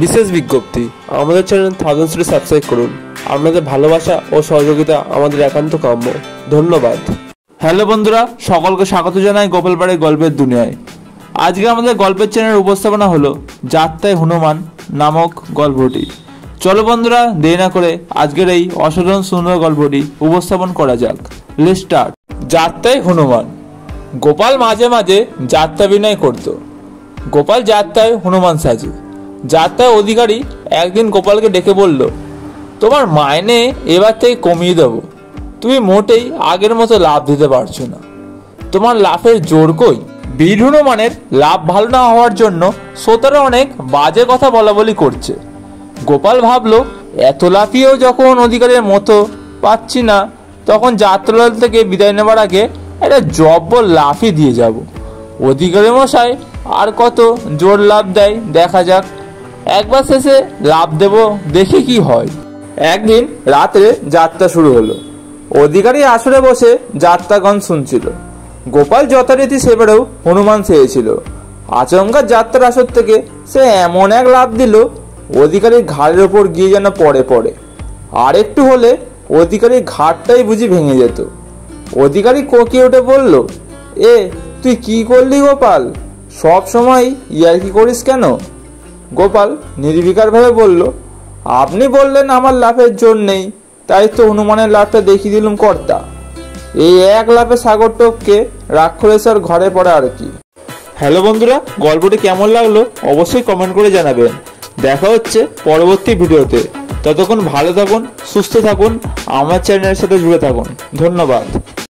বিশেষ বিজ্ঞপ্তি, আমাদের চ্যানেল থাউজেন্ডসে সাবস্ক্রাইব করুন। আপনাদের ভালোবাসা ও সহযোগিতা আমাদের একান্ত কাম্য। ধন্যবাদ। হ্যালো বন্ধুরা, সকলকে স্বাগত জানাই গোপালবাড়ির গল্পের দুনিয়ায়। আজকে আমাদের গল্পের চ্যানেলের উপস্থাপনা হলো যাত্রায় হনুমান নামক গল্পটি। চলো বন্ধুরা, দেরি না করে আজকের এই অসাধারণ সুন্দর গল্পটি উপস্থাপন করা যাক। Let's start. যাত্রায় হনুমান। গোপাল মাঝে মাঝে যাত্রাভিনয় করত। গোপাল যাত্রায় হনুমান সাজে। যাত্রার অধিকারী একদিন গোপালকে ডেকে বলল, তোমার মাইনে এবার থেকে কমিয়ে দেবো। তুমি মোটেই আগের মতো লাভ দিতে পারছো না। তোমার লাভের জোর কই? বীর হনুমানের লাভ ভালো না হওয়ার জন্য শ্রোতারা অনেক বাজে কথা বলা বলি করছে। গোপাল ভাবলো, এত লাফিয়েও যখন অধিকারের মতো পাচ্ছি না, তখন যাত্রালাল থেকে বিদায় নেবার আগে একটা জব্বর লাফি দিয়ে যাব। অধিকারী মশাই আর কত জোর লাভ দেয় দেখা যাক। একবার শেষে লাভ দেব, দেখি কি হয়। একদিন রাত্রে যাত্রা শুরু হলো। অধিকারী আসরে বসে যাত্রাগান শুনছিল। গোপাল যথারীতি সেবারেও হনুমান চেয়েছিল। আচমকা যাত্রার আসর থেকে সে এমন এক লাফ দিল, অধিকারীর ঘাড়ের ওপর গিয়ে যেন পড়ে। আর একটু হলে অধিকারীর ঘাড়টাই বুঝি ভেঙে যেত। অধিকারী কোকিয়ে উঠে বলল, এ তুই কি করলি গোপাল? সব সময় ইয়ার্কি করিস কেন? গোপাল নির্বিকারভাবে বলল, আপনি বললেন আমার লাফের জোর নেই, তাই তো হনুমানের লাফটা দেখিয়ে দিলুম কর্তা। এই এক লাফে সাগর টপকে রাক্ষসের ঘরে পড়ে আর কি। হ্যালো বন্ধুরা, গল্পটি কেমন লাগলো অবশ্যই কমেন্ট করে জানাবেন। দেখা হচ্ছে পরবর্তী ভিডিওতে। ততক্ষণ ভালো থাকুন, সুস্থ থাকুন, আমার চ্যানেলের সাথে জুড়ে থাকুন। ধন্যবাদ।